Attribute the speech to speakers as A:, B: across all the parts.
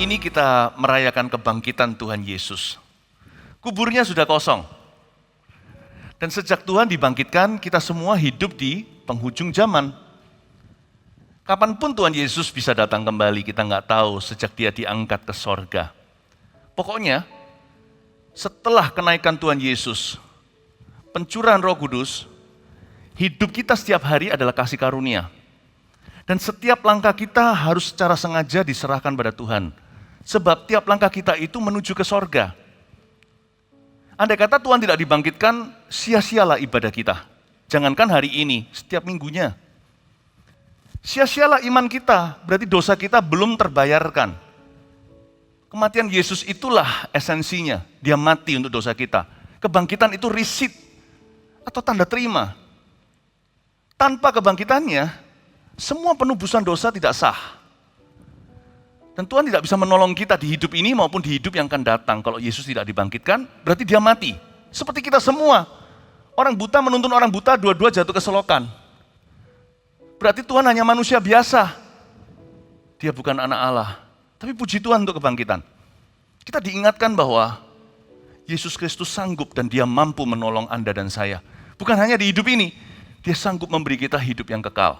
A: ini kita merayakan kebangkitan Tuhan Yesus. Kuburnya sudah kosong. Dan sejak Tuhan dibangkitkan, kita semua hidup di penghujung zaman. Kapanpun Tuhan Yesus bisa datang kembali, kita nggak tahu sejak dia diangkat ke sorga. Pokoknya, setelah kenaikan Tuhan Yesus, pencurahan Roh Kudus, hidup kita setiap hari adalah kasih karunia. Dan setiap langkah kita harus secara sengaja diserahkan pada Tuhan. Sebab tiap langkah kita itu menuju ke sorga. Andai kata Tuhan tidak dibangkitkan, sia-sialah ibadah kita. Jangankan hari ini, setiap minggunya. Sia-sialah iman kita, berarti dosa kita belum terbayarkan. Kematian Yesus itulah esensinya, dia mati untuk dosa kita. Kebangkitan itu risit atau tanda terima. Tanpa kebangkitannya, semua penebusan dosa tidak sah. Dan Tuhan tidak bisa menolong kita di hidup ini maupun di hidup yang akan datang. Kalau Yesus tidak dibangkitkan, berarti dia mati. Seperti kita semua. Orang buta menuntun orang buta, dua-dua jatuh ke selokan. Berarti Tuhan hanya manusia biasa. Dia bukan anak Allah. Tapi puji Tuhan untuk kebangkitan. Kita diingatkan bahwa Yesus Kristus sanggup dan dia mampu menolong Anda dan saya. Bukan hanya di hidup ini, dia sanggup memberi kita hidup yang kekal.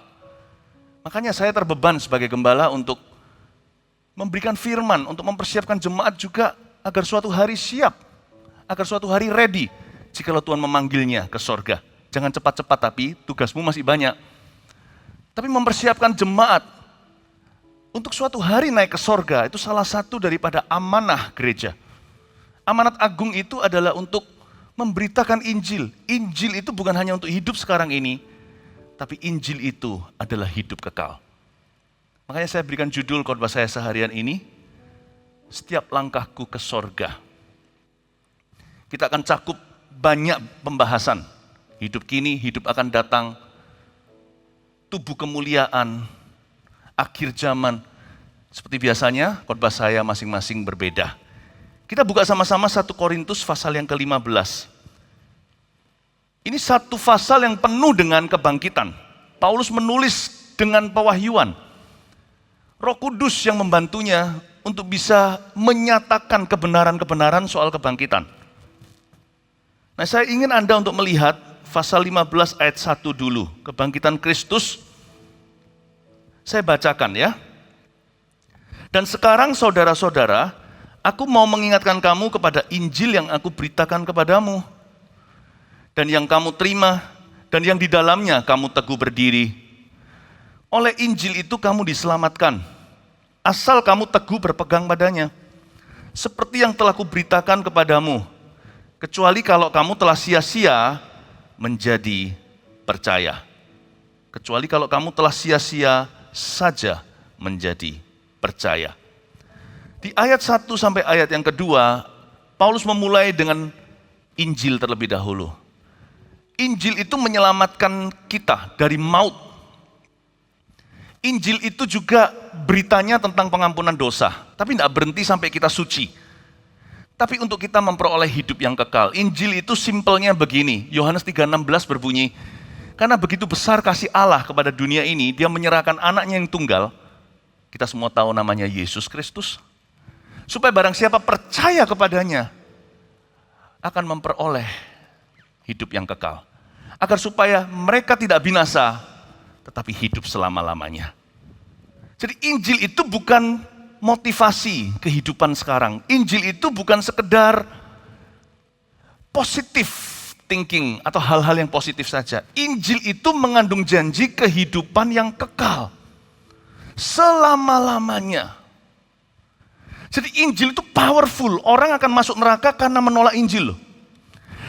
A: Makanya saya terbeban sebagai gembala untuk memberikan firman, untuk mempersiapkan jemaat juga agar suatu hari siap, agar suatu hari ready jikalau Tuhan memanggilnya ke sorga. Jangan cepat-cepat, tapi tugasmu masih banyak. Tapi mempersiapkan jemaat untuk suatu hari naik ke sorga, itu salah satu daripada amanah gereja. Amanat agung itu adalah untuk memberitakan Injil. Injil itu bukan hanya untuk hidup sekarang ini, tapi Injil itu adalah hidup kekal. Makanya saya berikan judul khotbah saya seharian ini, Setiap Langkahku ke Sorga. Kita akan cakup banyak pembahasan. Hidup kini, hidup akan datang, tubuh kemuliaan, akhir zaman. Seperti biasanya, khotbah saya masing-masing berbeda. Kita buka sama-sama 1 Korintus pasal yang ke-15. Ini satu pasal yang penuh dengan kebangkitan. Paulus menulis dengan pewahyuan. Roh Kudus yang membantunya untuk bisa menyatakan kebenaran-kebenaran soal kebangkitan. Nah, saya ingin Anda untuk melihat pasal 15 ayat 1 dulu. Kebangkitan Kristus. Saya bacakan ya. Dan sekarang saudara-saudara, aku mau mengingatkan kamu kepada Injil yang aku beritakan kepadamu. Dan yang kamu terima, dan yang di dalamnya kamu teguh berdiri. Oleh Injil itu kamu diselamatkan, asal kamu teguh berpegang padanya. Seperti yang telah kuberitakan kepadamu, kecuali kalau kamu telah sia-sia menjadi percaya. Kecuali kalau kamu telah sia-sia saja menjadi percaya. Di ayat 1 sampai ayat yang kedua, Paulus memulai dengan Injil terlebih dahulu. Injil itu menyelamatkan kita dari maut. Injil itu juga beritanya tentang pengampunan dosa, tapi tidak berhenti sampai kita suci. Tapi untuk kita memperoleh hidup yang kekal, Injil itu simpelnya begini, Yohanes 3:16 berbunyi, karena begitu besar kasih Allah kepada dunia ini, dia menyerahkan anaknya yang tunggal, kita semua tahu namanya Yesus Kristus, supaya barang siapa percaya kepadanya, akan memperoleh hidup yang kekal. Agar supaya mereka tidak binasa, tetapi hidup selama-lamanya. Jadi Injil itu bukan motivasi kehidupan sekarang. Injil itu bukan sekedar positive thinking atau hal-hal yang positif saja. Injil itu mengandung janji kehidupan yang kekal. Selama-lamanya. Jadi Injil itu powerful. Orang akan masuk neraka karena menolak Injil.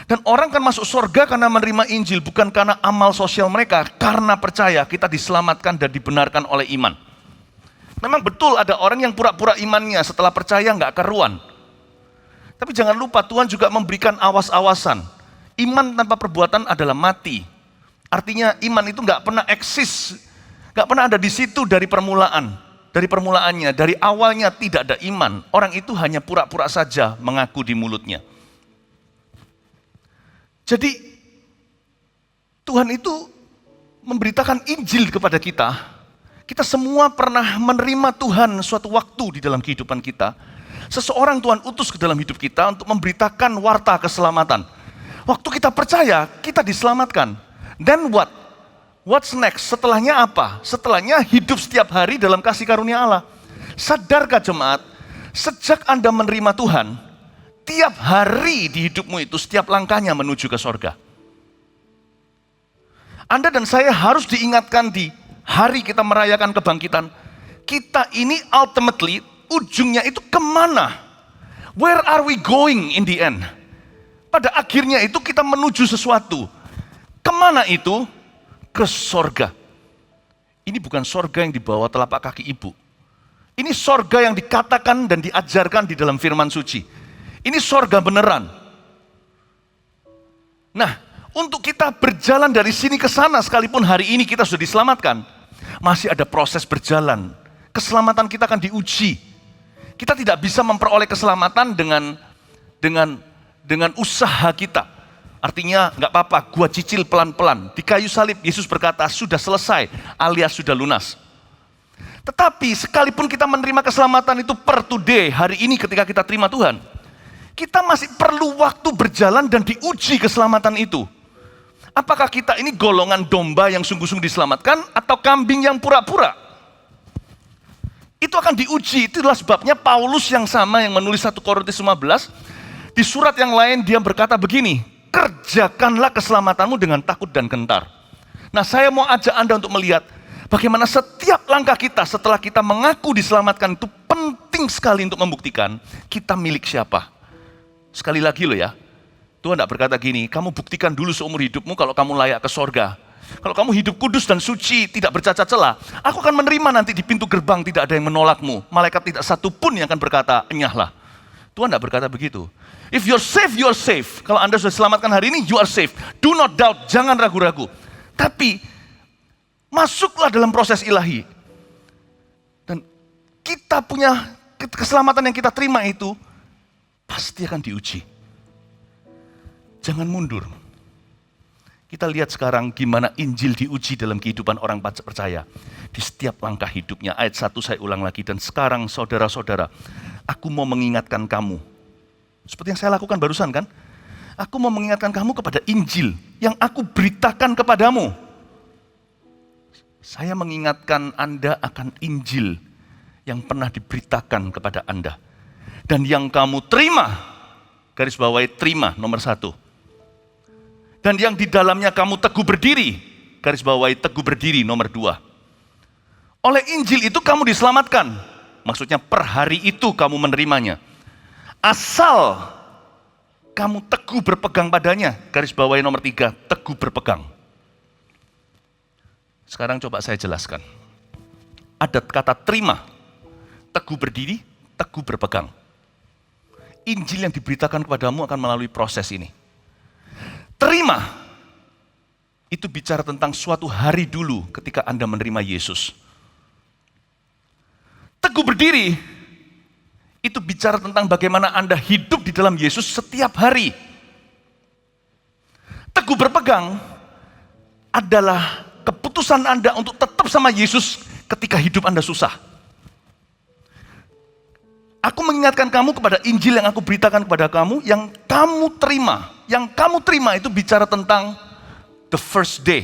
A: Dan orang akan masuk surga karena menerima Injil. Bukan karena amal sosial mereka. Karena percaya kita diselamatkan dan dibenarkan oleh iman. Memang betul ada orang yang pura-pura imannya setelah percaya nggak karuan. Tapi jangan lupa Tuhan juga memberikan awas-awasan. Iman tanpa perbuatan adalah mati. Artinya iman itu nggak pernah eksis. Nggak pernah ada di situ dari permulaan. Dari permulaannya, dari awalnya tidak ada iman. Orang itu hanya pura-pura saja mengaku di mulutnya. Jadi Tuhan itu memberitakan Injil kepada kita Kita semua pernah menerima Tuhan suatu waktu di dalam kehidupan kita. Seseorang Tuhan utus ke dalam hidup kita untuk memberitakan warta keselamatan. Waktu kita percaya, kita diselamatkan. Then what? What's next? Setelahnya apa? Setelahnya hidup setiap hari dalam kasih karunia Allah. Sadarkah jemaat, sejak Anda menerima Tuhan, tiap hari di hidupmu itu setiap langkahnya menuju ke sorga. Anda dan saya harus diingatkan di hari kita merayakan kebangkitan, kita ini ultimately, ujungnya itu kemana? Where are we going in the end? Pada akhirnya itu kita menuju sesuatu. Kemana itu? Ke sorga. Ini bukan sorga yang di bawah telapak kaki ibu. Ini sorga yang dikatakan dan diajarkan di dalam firman suci. Ini sorga beneran. Nah, untuk kita berjalan dari sini ke sana, sekalipun hari ini kita sudah diselamatkan, masih ada proses berjalan. Keselamatan kita akan diuji. Kita tidak bisa memperoleh keselamatan dengan usaha kita. Artinya nggak apa-apa, gua cicil pelan-pelan. Di kayu salib Yesus berkata sudah selesai alias sudah lunas. Tetapi sekalipun kita menerima keselamatan itu per today, hari ini ketika kita terima Tuhan, kita masih perlu waktu berjalan dan diuji keselamatan itu. Apakah kita ini golongan domba yang sungguh-sungguh diselamatkan atau kambing yang pura-pura? Itu akan diuji. Itulah sebabnya Paulus yang sama yang menulis 1 Korintus 15, di surat yang lain dia berkata begini, kerjakanlah keselamatanmu dengan takut dan gentar. Nah, saya mau ajak Anda untuk melihat bagaimana setiap langkah kita setelah kita mengaku diselamatkan itu penting sekali untuk membuktikan kita milik siapa. Sekali lagi loh ya, Tuhan tidak berkata gini, kamu buktikan dulu seumur hidupmu kalau kamu layak ke sorga. Kalau kamu hidup kudus dan suci, tidak bercacat celah, aku akan menerima nanti di pintu gerbang, tidak ada yang menolakmu. Malaikat tidak satu pun yang akan berkata, enyahlah. Tuhan tidak berkata begitu. If you're safe, you are safe. Kalau Anda sudah selamatkan hari ini, you are safe. Do not doubt, jangan ragu-ragu. Tapi, masuklah dalam proses ilahi. Dan kita punya keselamatan yang kita terima itu, pasti akan diuji. Jangan mundur. Kita lihat sekarang gimana Injil diuji dalam kehidupan orang percaya. Di setiap langkah hidupnya. Ayat 1 saya ulang lagi. Dan sekarang saudara-saudara, aku mau mengingatkan kamu. Seperti yang saya lakukan barusan kan. Aku mau mengingatkan kamu kepada Injil yang aku beritakan kepadamu. Saya mengingatkan Anda akan Injil yang pernah diberitakan kepada Anda. Dan yang kamu terima, garis bawahi terima nomor 1. Dan yang di dalamnya kamu teguh berdiri, garis bawahi teguh berdiri nomor 2. Oleh Injil itu kamu diselamatkan, maksudnya per hari itu kamu menerimanya. Asal kamu teguh berpegang padanya, garis bawahi nomor 3, teguh berpegang. Sekarang coba saya jelaskan. Ada kata terima, teguh berdiri, teguh berpegang. Injil yang diberitakan kepadamu akan melalui proses ini. Terima, itu bicara tentang suatu hari dulu ketika Anda menerima Yesus. Teguh berdiri, itu bicara tentang bagaimana Anda hidup di dalam Yesus setiap hari. Teguh berpegang adalah keputusan Anda untuk tetap sama Yesus ketika hidup Anda susah. Aku mengingatkan kamu kepada Injil yang aku beritakan kepada kamu, yang kamu terima. Yang kamu terima itu bicara tentang the first day.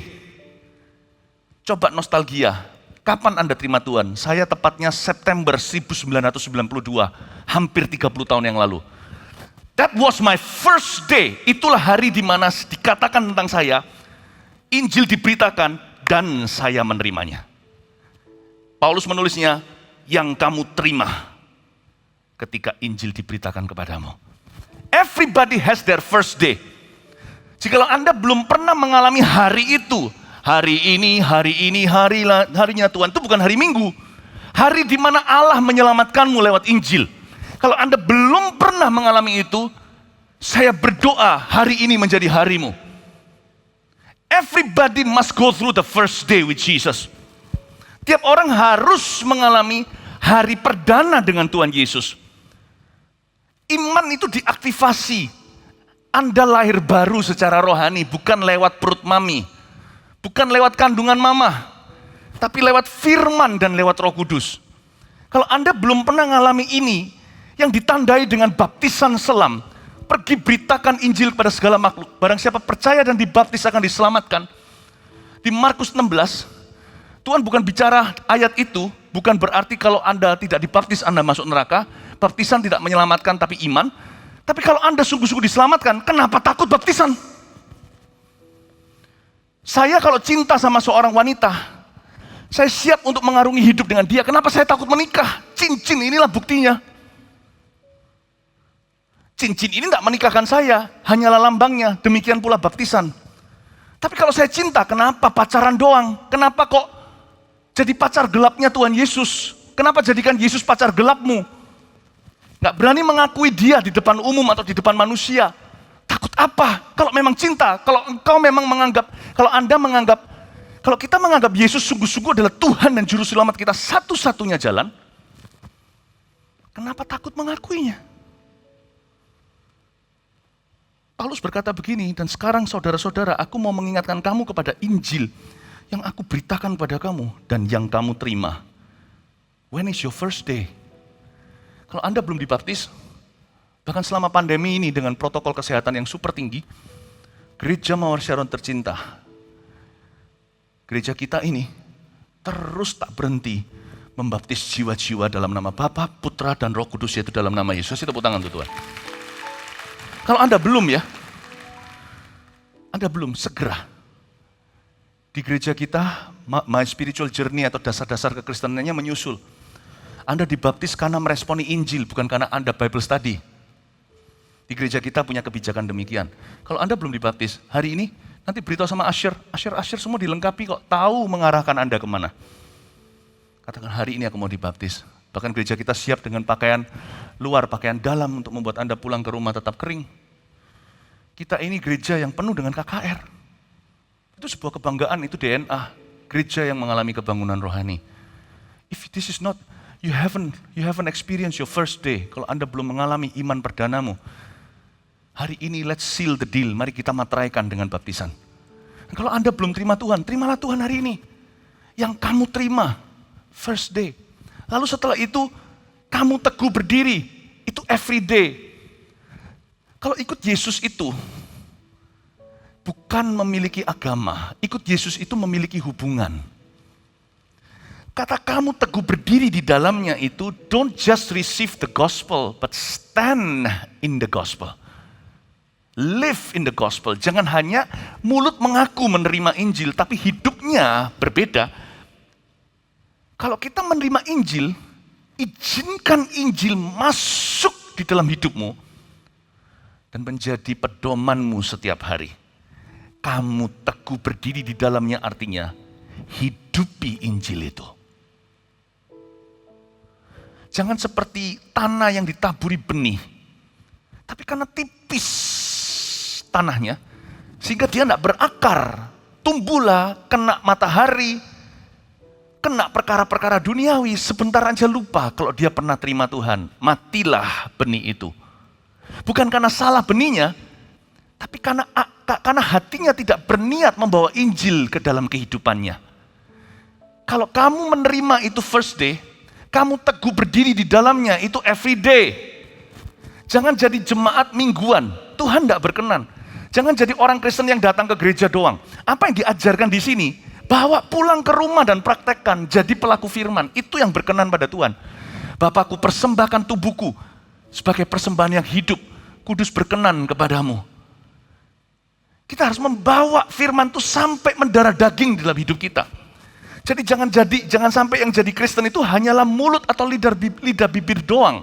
A: Coba nostalgia, kapan Anda terima Tuhan? Saya tepatnya September 1992, hampir 30 tahun yang lalu. That was my first day. Itulah hari di mana dikatakan tentang saya, Injil diberitakan dan saya menerimanya. Paulus menulisnya, yang kamu terima ketika Injil diberitakan kepadamu. Everybody has their first day. Jikalau Anda belum pernah mengalami hari itu, harinya Tuhan, itu bukan hari Minggu. Hari di mana Allah menyelamatkanmu lewat Injil. Kalau Anda belum pernah mengalami itu, saya berdoa hari ini menjadi harimu. Everybody must go through the first day with Jesus. Tiap orang harus mengalami hari perdana dengan Tuhan Yesus. Iman itu diaktifasi. Anda lahir baru secara rohani, bukan lewat perut mami. Bukan lewat kandungan mama. tapi lewat firman dan lewat Roh Kudus. Kalau Anda belum pernah mengalami ini, yang ditandai dengan baptisan selam, pergi beritakan Injil kepada segala makhluk. Barang siapa percaya dan dibaptis akan diselamatkan. Di Markus 16, Tuhan bukan bicara ayat itu, bukan berarti kalau Anda tidak dibaptis Anda masuk neraka. Baptisan tidak menyelamatkan tapi iman. Tapi kalau Anda sungguh-sungguh diselamatkan, kenapa takut baptisan? Saya kalau cinta sama seorang wanita, saya siap untuk mengarungi hidup dengan dia. Kenapa saya takut menikah? Cincin inilah buktinya. Cincin ini tidak menikahkan saya, hanyalah lambangnya. Demikian pula baptisan. Tapi kalau saya cinta, kenapa pacaran doang? Kenapa kok jadi pacar gelapnya Tuhan Yesus? Kenapa jadikan Yesus pacar gelapmu? Nggak berani mengakui dia di depan umum atau di depan manusia. Takut apa? Kalau memang cinta, kalau engkau memang menganggap, kalau Anda menganggap, kalau kita menganggap Yesus sungguh-sungguh adalah Tuhan dan Juru Selamat kita satu-satunya jalan, kenapa takut mengakuinya? Paulus berkata begini, dan sekarang saudara-saudara, aku mau mengingatkan kamu kepada Injil yang aku beritakan pada kamu dan yang kamu terima. When is your first day? Kalau Anda belum dibaptis, bahkan selama pandemi ini dengan protokol kesehatan yang super tinggi, Gereja Mawar Sharon tercinta, gereja kita ini terus tak berhenti membaptis jiwa-jiwa dalam nama Bapa, Putra, dan Roh Kudus, yaitu dalam nama Yesus. Tepuk tangan untuk Tuhan. Kalau Anda belum ya, Anda belum, segera. Di gereja kita, My Spiritual Journey atau dasar-dasar kekristenannya menyusul. Anda dibaptis karena meresponi Injil, bukan karena Anda Bible study. Di gereja kita punya kebijakan demikian. Kalau Anda belum dibaptis, hari ini nanti beritahu sama Asher semua dilengkapi kok, tahu mengarahkan Anda kemana. Katakan, hari ini aku mau dibaptis. Bahkan gereja kita siap dengan pakaian luar, pakaian dalam untuk membuat Anda pulang ke rumah tetap kering. Kita ini gereja yang penuh dengan KKR. Itu sebuah kebanggaan, itu DNA. Gereja yang mengalami kebangunan rohani. If this is not, you haven't experienced your first day. Kalau Anda belum mengalami iman perdanamu, hari ini let's seal the deal. Mari kita materaikan dengan baptisan. Dan kalau Anda belum terima Tuhan, terimalah Tuhan hari ini. Yang kamu terima, first day. Lalu setelah itu, kamu teguh berdiri. Itu every day. Kalau ikut Yesus itu, bukan memiliki agama. Ikut Yesus itu memiliki hubungan. Kata kamu teguh berdiri di dalamnya itu, don't just receive the gospel, but stand in the gospel. Live in the gospel. Jangan hanya mulut mengaku menerima Injil, tapi hidupnya berbeda. Kalau kita menerima Injil, izinkan Injil masuk di dalam hidupmu dan menjadi pedomanmu setiap hari. Kamu teguh berdiri di dalamnya, artinya hidupi Injil itu. Jangan seperti tanah yang ditaburi benih, tapi karena tipis tanahnya, sehingga dia tidak berakar, tumbuhlah, kena matahari, kena perkara-perkara duniawi, sebentar aja lupa kalau dia pernah terima Tuhan. Matilah benih itu. Bukan karena salah benihnya, tapi karena hatinya tidak berniat membawa Injil ke dalam kehidupannya. Kalau kamu menerima itu first day, kamu teguh berdiri di dalamnya itu every day. Jangan jadi jemaat mingguan, Tuhan tidak berkenan. Jangan jadi orang Kristen yang datang ke gereja doang. Apa yang diajarkan di sini, bawa pulang ke rumah dan praktekkan, jadi pelaku firman. Itu yang berkenan pada Tuhan. Bapakku, persembahkan tubuhku sebagai persembahan yang hidup, kudus, berkenan kepadamu. Kita harus membawa firman itu sampai mendarah daging di dalam hidup kita. Jadi jangan sampai yang jadi Kristen itu hanyalah mulut atau lidah bibir doang.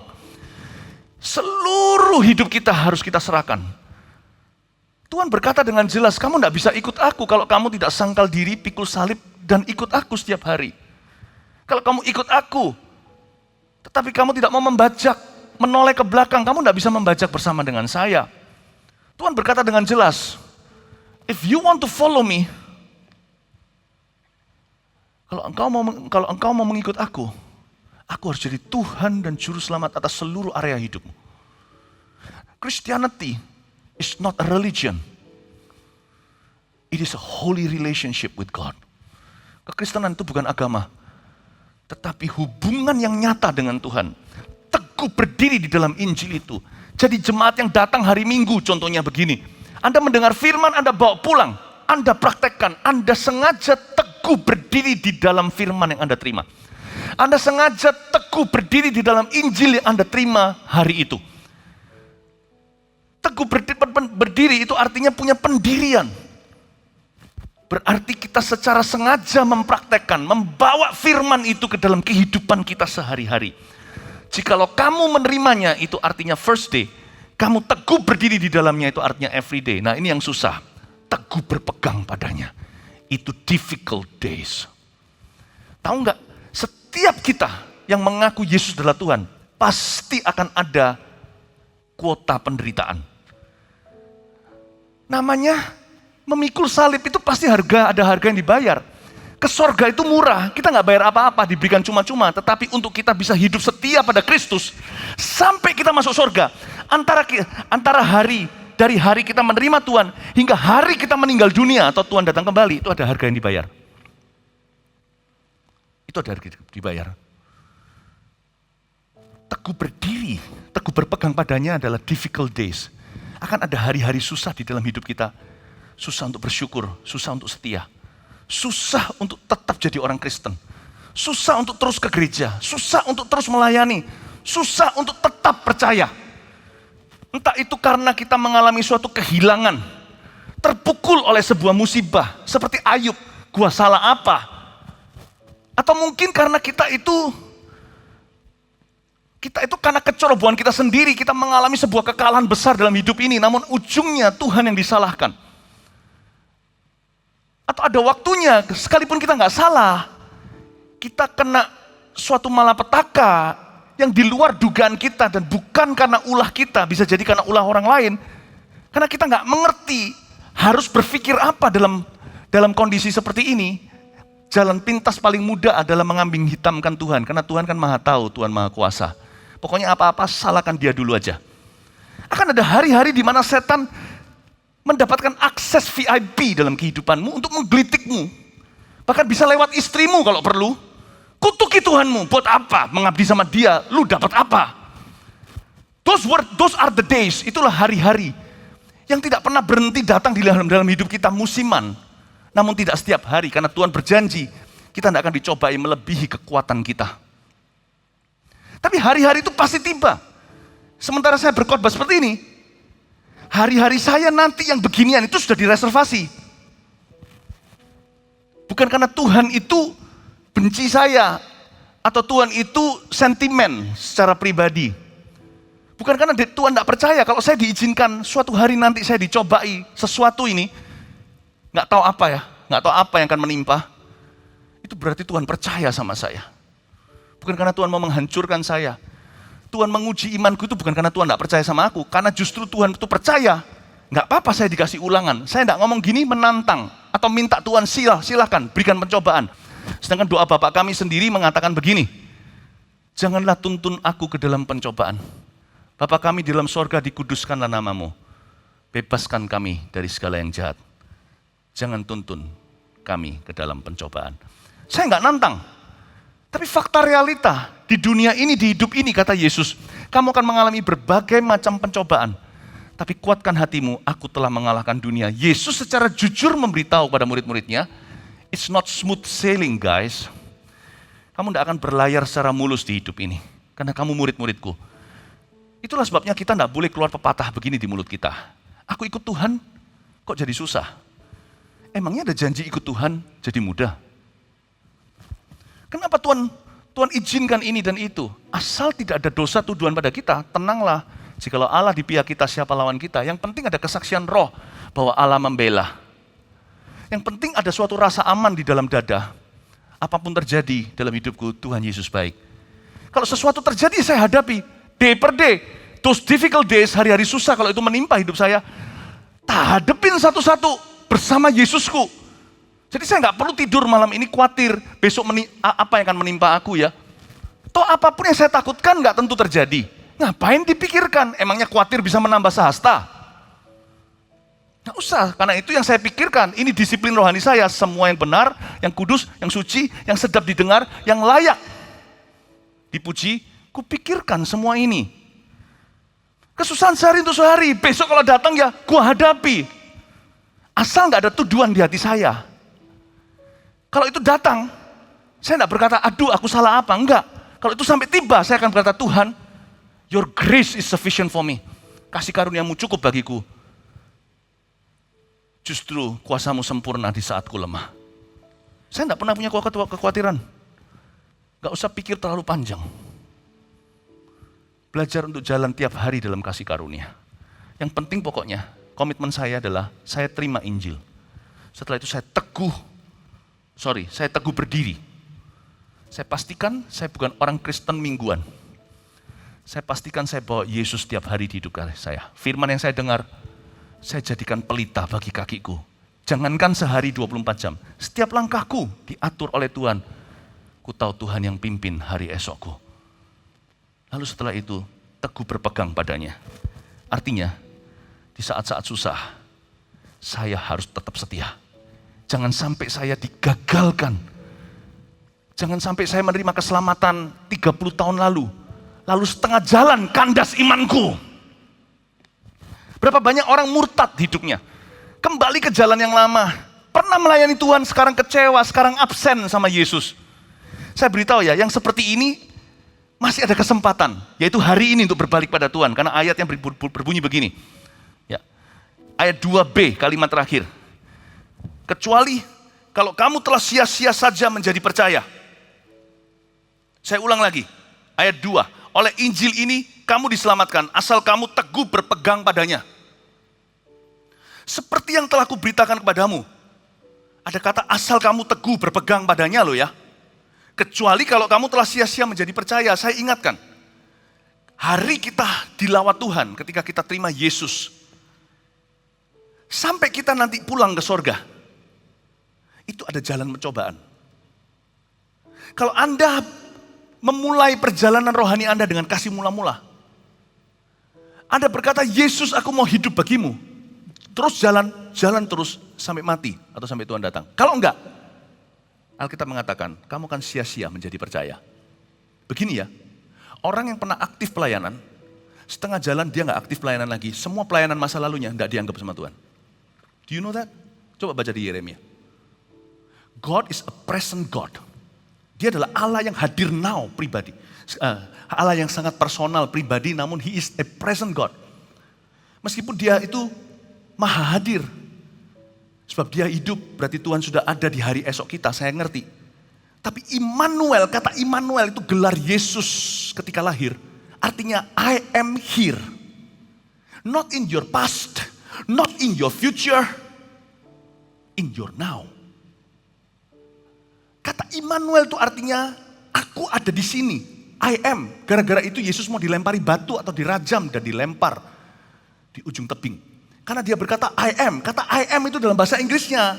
A: Seluruh hidup kita harus kita serahkan. Tuhan berkata dengan jelas, kamu tidak bisa ikut aku kalau kamu tidak sangkal diri, pikul salib, dan ikut aku setiap hari. Kalau kamu ikut aku, tetapi kamu tidak mau membajak, menoleh ke belakang, kamu tidak bisa membajak bersama dengan saya. Tuhan berkata dengan jelas, if you want to follow me, kalau engkau mau mengikut aku harus jadi Tuhan dan Juru Selamat atas seluruh area hidupmu. Christianity is not a religion. It is a holy relationship with God. Kekristenan itu bukan agama, tetapi hubungan yang nyata dengan Tuhan. Teguh berdiri di dalam Injil itu. Jadi jemaat yang datang hari Minggu contohnya begini. Anda mendengar firman, Anda bawa pulang. Anda praktekkan, Anda sengaja teguh berdiri di dalam firman yang Anda terima. Anda sengaja teguh berdiri di dalam Injil yang Anda terima hari itu. Teguh berdiri itu artinya punya pendirian. Berarti kita secara sengaja mempraktekkan, membawa firman itu ke dalam kehidupan kita sehari-hari. Jikalau kamu menerimanya, itu artinya first day. Kamu teguh berdiri di dalamnya, itu artinya every day. Nah ini yang susah, teguh berpegang padanya. Itu difficult days. Tahu nggak? Setiap kita yang mengaku Yesus adalah Tuhan, pasti akan ada kuota penderitaan. Namanya memikul salib itu pasti ada harga yang dibayar. Ke sorga itu murah, kita nggak bayar apa-apa, diberikan cuma-cuma. Tetapi untuk kita bisa hidup setia pada Kristus, sampai kita masuk sorga, antara dari hari kita menerima Tuhan, hingga hari kita meninggal dunia, atau Tuhan datang kembali, itu ada harga yang dibayar. Itu ada harga yang dibayar. Teguh berdiri, teguh berpegang padanya adalah difficult days. Akan ada hari-hari susah di dalam hidup kita. Susah untuk bersyukur, susah untuk setia. Susah untuk tetap jadi orang Kristen. Susah untuk terus ke gereja, susah untuk terus melayani. Susah untuk tetap percaya. Entah itu karena kita mengalami suatu kehilangan. Terpukul oleh sebuah musibah. Seperti Ayub, gua salah apa? Atau mungkin karena kita itu karena kecerobohan kita sendiri, kita mengalami sebuah kekalahan besar dalam hidup ini. Namun ujungnya Tuhan yang disalahkan. Atau ada waktunya, sekalipun kita nggak salah, kita kena suatu malapetaka yang di luar dugaan kita, dan bukan karena ulah kita, bisa jadi karena ulah orang lain. Karena kita nggak mengerti harus berpikir apa dalam kondisi seperti ini. Jalan pintas paling mudah adalah mengambing hitamkan Tuhan, karena Tuhan kan maha tahu, Tuhan maha kuasa. Pokoknya apa-apa salahkan dia dulu aja. Akan ada hari-hari di mana setan mendapatkan akses VIP dalam kehidupanmu untuk menggelitikmu. Bahkan bisa lewat istrimu kalau perlu. Kutuki Tuhanmu, buat apa? Mengabdi sama dia, lu dapat apa? Those are the days, itulah hari-hari yang tidak pernah berhenti datang di dalam hidup kita, musiman. Namun tidak setiap hari, karena Tuhan berjanji, kita tidak akan dicobai melebihi kekuatan kita. Tapi hari-hari itu pasti tiba. Sementara saya berkhotbah seperti ini, hari-hari saya nanti yang beginian itu sudah direservasi. Bukan karena Tuhan itu benci saya, atau Tuhan itu sentimen secara pribadi. Bukan karena Tuhan tidak percaya kalau saya diizinkan suatu hari nanti saya dicobai sesuatu ini, nggak tahu apa yang akan menimpa. Itu berarti Tuhan percaya sama saya. Bukan karena Tuhan mau menghancurkan saya. Tuhan menguji imanku itu bukan karena Tuhan tidak percaya sama aku, karena justru Tuhan itu percaya. Nggak apa-apa saya dikasih ulangan. Saya tidak ngomong gini menantang atau minta Tuhan silahkan berikan pencobaan. Sedangkan doa Bapak kami sendiri mengatakan begini, janganlah tuntun aku ke dalam pencobaan. Bapa kami di dalam sorga, dikuduskanlah namamu. Bebaskan kami dari segala yang jahat. Jangan tuntun kami ke dalam pencobaan. Saya nggak nantang. Tapi fakta realita, di dunia ini, di hidup ini, kata Yesus, kamu akan mengalami berbagai macam pencobaan. Tapi kuatkan hatimu, aku telah mengalahkan dunia. Yesus secara jujur memberitahu pada murid-muridnya, it's not smooth sailing guys. Kamu tidak akan berlayar secara mulus di hidup ini. Karena kamu murid-muridku. Itulah sebabnya kita tidak boleh keluar pepatah begini di mulut kita. Aku ikut Tuhan, kok jadi susah? Emangnya ada janji ikut Tuhan jadi mudah? Kenapa Tuhan izinkan ini dan itu? Asal tidak ada dosa tuduhan pada kita, tenanglah. Jikalau Allah di pihak kita, siapa lawan kita? Yang penting ada kesaksian roh bahwa Allah membela. Yang penting ada suatu rasa aman di dalam dada. Apapun terjadi dalam hidupku, Tuhan Yesus baik. Kalau sesuatu terjadi, saya hadapi day per day. Those difficult days, hari-hari susah kalau itu menimpa hidup saya, tak hadapin satu-satu bersama Yesusku. Jadi saya nggak perlu tidur malam ini khawatir besok apa yang akan menimpa aku ya. Toh apapun yang saya takutkan nggak tentu terjadi. Ngapain dipikirkan? Emangnya khawatir bisa menambah sehasta? Nggak usah, karena itu yang saya pikirkan. Ini disiplin rohani saya. Semua yang benar, yang kudus, yang suci, yang sedap didengar, yang layak dipuji, kupikirkan semua ini. Kesusahan sehari untuk sehari, besok kalau datang ya gua hadapi. Asal nggak ada tuduhan di hati saya. Kalau itu datang, saya nggak berkata, aduh aku salah apa, enggak. Kalau itu sampai tiba, saya akan berkata, Tuhan, your grace is sufficient for me. Kasih karuniamu cukup bagiku. Justru kuasamu sempurna di saatku lemah. Saya tidak pernah punya kekhawatiran. Gak usah pikir terlalu panjang. Belajar untuk jalan tiap hari dalam kasih karunia. Yang penting pokoknya, komitmen saya adalah saya terima Injil. Setelah itu saya teguh berdiri. Saya pastikan saya bukan orang Kristen mingguan. Saya pastikan saya bawa Yesus setiap hari di hidup saya. Firman yang saya dengar, saya jadikan pelita bagi kakiku. Jangankan sehari 24 jam. Setiap langkahku diatur oleh Tuhan. Ku tahu Tuhan yang pimpin hari esokku. Lalu setelah itu, teguh berpegang padanya. Artinya, di saat-saat susah, saya harus tetap setia. Jangan sampai saya digagalkan. Jangan sampai saya menerima keselamatan 30 tahun lalu setengah jalan kandas imanku. Berapa banyak orang murtad hidupnya. Kembali ke jalan yang lama. Pernah melayani Tuhan, sekarang kecewa, sekarang absen sama Yesus. Saya beritahu ya, yang seperti ini masih ada kesempatan. Yaitu hari ini untuk berbalik pada Tuhan. Karena ayat yang berbunyi begini. Ya. Ayat 2b, kalimat terakhir. Kecuali kalau kamu telah sia-sia saja menjadi percaya. Saya ulang lagi. Ayat 2. Oleh Injil ini kamu diselamatkan asal kamu teguh berpegang padanya. Seperti yang telah kuberitakan kepadamu. Ada kata asal kamu teguh berpegang padanya loh ya. Kecuali kalau kamu telah sia-sia menjadi percaya. Saya ingatkan. Hari kita dilawat Tuhan ketika kita terima Yesus. Sampai kita nanti pulang ke sorga. Itu ada jalan pencobaan. Kalau Anda memulai perjalanan rohani Anda dengan kasih mula-mula. Anda berkata, Yesus aku mau hidup bagimu. Terus jalan terus sampai mati atau sampai Tuhan datang. Kalau enggak, Alkitab mengatakan, kamu akan sia-sia menjadi percaya. Begini ya, orang yang pernah aktif pelayanan, setengah jalan dia enggak aktif pelayanan lagi. Semua pelayanan masa lalunya enggak dianggap sama Tuhan. Do you know that? Coba baca di Yeremia. God is a present God. Dia adalah Allah yang hadir now pribadi. Allah yang sangat personal pribadi, namun He is a present God. Meskipun dia itu maha hadir. Sebab dia hidup, berarti Tuhan sudah ada di hari esok kita, saya ngerti. Tapi Immanuel, kata Immanuel itu gelar Yesus ketika lahir. Artinya I am here. Not in your past, not in your future, in your now. Kata Immanuel itu artinya, aku ada di sini. I am. Gara-gara itu Yesus mau dilempari batu atau dirajam dan dilempar di ujung tebing. Karena dia berkata I am. Kata I am itu dalam bahasa Inggrisnya,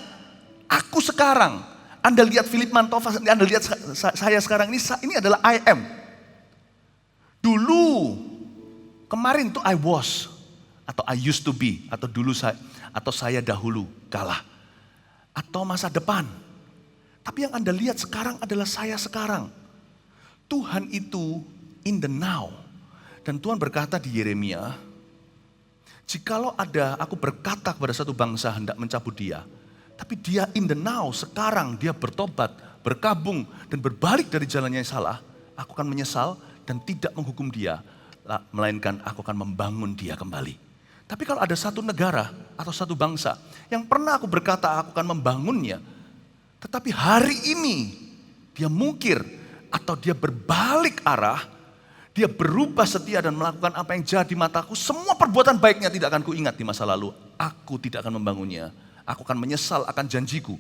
A: aku sekarang. Anda lihat Philip Mantova, Anda lihat saya sekarang ini adalah I am. Dulu, kemarin itu I was. Atau I used to be. Atau dulu atau saya dahulu kalah. Atau masa depan. Tapi yang Anda lihat sekarang adalah saya sekarang. Tuhan itu in the now. Dan Tuhan berkata di Yeremia, jikalau ada aku berkata kepada satu bangsa hendak mencabut dia, tapi dia in the now, sekarang dia bertobat, berkabung, dan berbalik dari jalannya yang salah, aku akan menyesal dan tidak menghukum dia, melainkan aku akan membangun dia kembali. Tapi kalau ada satu negara atau satu bangsa yang pernah aku berkata aku akan membangunnya, tetapi hari ini dia mungkir atau dia berbalik arah, dia berubah setia dan melakukan apa yang jahat di mataku, semua perbuatan baiknya tidak akan kuingat di masa lalu. Aku tidak akan membangunnya, aku akan menyesal akan janjiku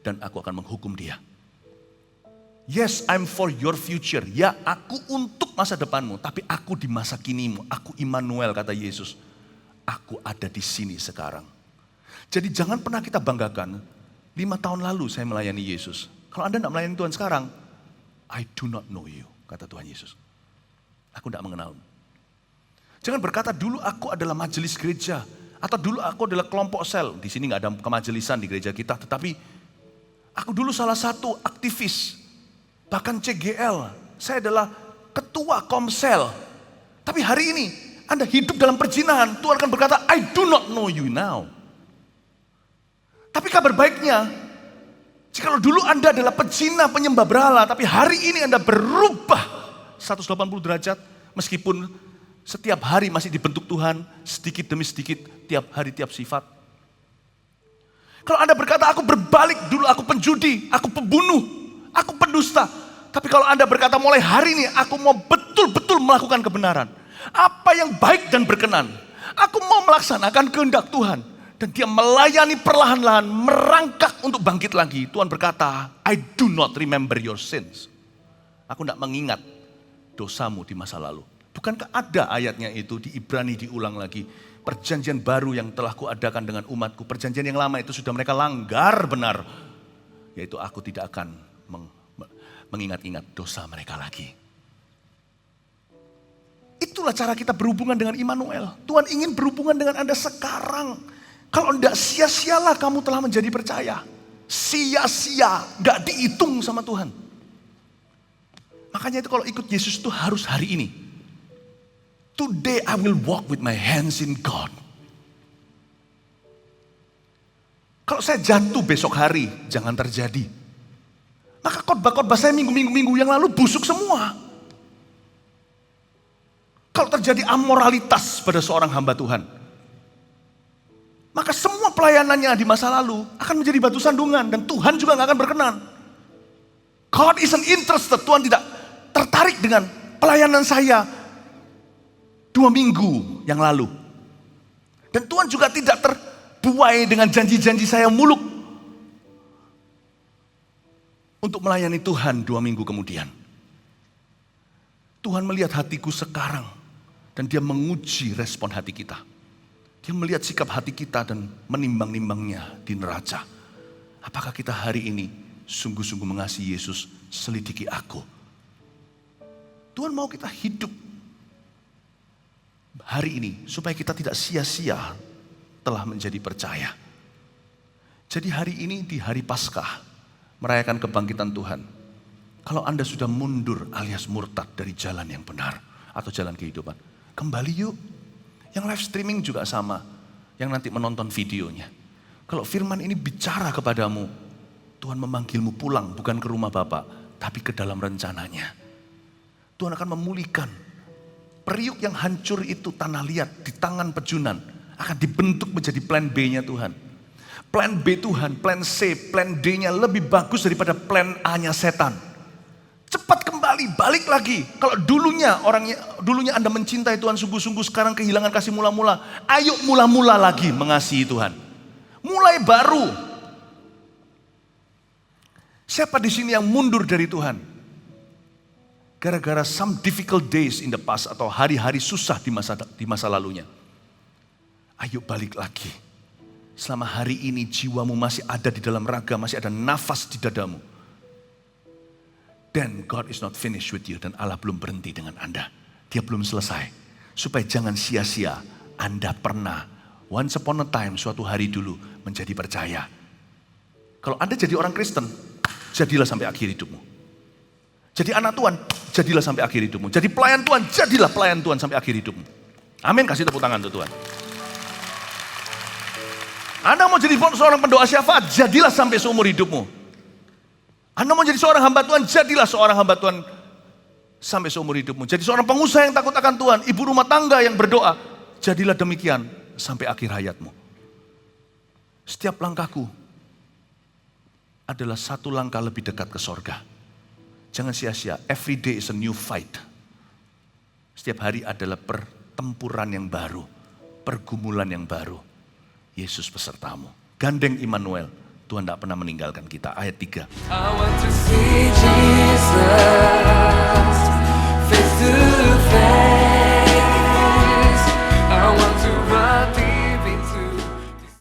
A: dan aku akan menghukum dia. Yes, I'm for your future. Ya, aku untuk masa depanmu, tapi aku di masa kinimu. Aku Immanuel, kata Yesus. Aku ada di sini sekarang. Jadi jangan pernah kita banggakan, 5 tahun lalu saya melayani Yesus. Kalau Anda tidak melayani Tuhan sekarang, I do not know you, kata Tuhan Yesus. Aku tidak mengenalmu. Jangan berkata dulu aku adalah majelis gereja, Atau dulu aku adalah kelompok sel. Di sini nggak ada kemajelisan di gereja kita, tetapi aku dulu salah satu aktivis. Bahkan CGL, saya adalah ketua Komsel. Tapi hari ini Anda hidup dalam perjinahan, Tuhan akan berkata, I do not know you now. Tapi kabar baiknya, jika dulu Anda adalah pezina, penyembah berhala, tapi hari ini Anda berubah 180 derajat, meskipun setiap hari masih dibentuk Tuhan, sedikit demi sedikit, tiap hari, tiap sifat. Kalau Anda berkata, aku berbalik, dulu aku penjudi, aku pembunuh, aku pendusta. Tapi kalau Anda berkata, mulai hari ini, aku mau betul-betul melakukan kebenaran. Apa yang baik dan berkenan. Aku mau melaksanakan kehendak Tuhan. Dan dia melayani perlahan-lahan, merangkak untuk bangkit lagi. Tuhan berkata, I do not remember your sins. Aku tidak mengingat dosamu di masa lalu. Bukankah ada ayatnya itu di Ibrani diulang lagi. Perjanjian baru yang telah kuadakan dengan umatku. Perjanjian yang lama itu sudah mereka langgar benar. Yaitu aku tidak akan mengingat-ingat dosa mereka lagi. Itulah cara kita berhubungan dengan Immanuel. Tuhan ingin berhubungan dengan Anda sekarang. Kalau enggak, sia-sialah kamu telah menjadi percaya. Sia-sia, enggak dihitung sama Tuhan. Makanya itu kalau ikut Yesus itu harus hari ini. Today I will walk with my hands in God. Kalau saya jatuh besok hari, jangan terjadi. Maka khotbah-khotbah saya minggu-minggu yang lalu busuk semua. Kalau terjadi amoralitas pada seorang hamba Tuhan, maka semua pelayanannya di masa lalu akan menjadi batu sandungan. Dan Tuhan juga gak akan berkenan. God isn't interested. Tuhan tidak tertarik dengan pelayanan saya 2 minggu yang lalu. Dan Tuhan juga tidak terbuai dengan janji-janji saya muluk untuk melayani Tuhan 2 minggu kemudian. Tuhan melihat hatiku sekarang. Dan dia menguji respon hati kita. Dia melihat sikap hati kita dan menimbang-nimbangnya di neraca. Apakah kita hari ini sungguh-sungguh mengasihi Yesus? Selidiki aku. Tuhan mau kita hidup hari ini supaya kita tidak sia-sia telah menjadi percaya. Jadi hari ini di hari Paskah merayakan kebangkitan Tuhan. Kalau Anda sudah mundur alias murtad dari jalan yang benar atau jalan kehidupan, kembali yuk. Yang live streaming juga sama. Yang nanti menonton videonya. Kalau firman ini bicara kepadamu, Tuhan memanggilmu pulang bukan ke rumah Bapa, tapi ke dalam rencananya. Tuhan akan memulihkan. Periuk yang hancur itu tanah liat di tangan pejunan akan dibentuk menjadi plan B-nya Tuhan. Plan B Tuhan, plan C, plan D-nya lebih bagus daripada plan A-nya setan. Cepat kembali, balik lagi. Kalau dulunya Anda mencintai Tuhan sungguh-sungguh, sekarang kehilangan kasih mula-mula. Ayo mula-mula lagi mengasihi Tuhan. Mulai baru. Siapa di sini yang mundur dari Tuhan? Gara-gara some difficult days in the past atau hari-hari susah di masa lalunya. Ayo balik lagi. Selama hari ini jiwamu masih ada di dalam raga, masih ada nafas di dadamu. Then God is not finished with you. Dan Allah belum berhenti dengan Anda. Dia belum selesai. Supaya jangan sia-sia Anda pernah once upon a time, suatu hari dulu menjadi percaya. Kalau Anda jadi orang Kristen, jadilah sampai akhir hidupmu. Jadi anak Tuhan, jadilah sampai akhir hidupmu. Jadi pelayan Tuhan, jadilah pelayan Tuhan sampai akhir hidupmu. Amin, kasih tepuk tangan untuk Tuhan. Anda mau jadi seorang pendoa syafaat, jadilah sampai seumur hidupmu. Anda mau jadi seorang hamba Tuhan, jadilah seorang hamba Tuhan sampai seumur hidupmu. Jadi seorang pengusaha yang takut akan Tuhan, ibu rumah tangga yang berdoa, jadilah demikian sampai akhir hayatmu. Setiap langkahku adalah satu langkah lebih dekat ke sorga. Jangan sia-sia, every day is a new fight. Setiap hari adalah pertempuran yang baru, pergumulan yang baru. Yesus pesertamu. Gandeng Immanuel. Tuhan tidak pernah meninggalkan kita. Ayat 3.
B: I want to see Jesus face to face.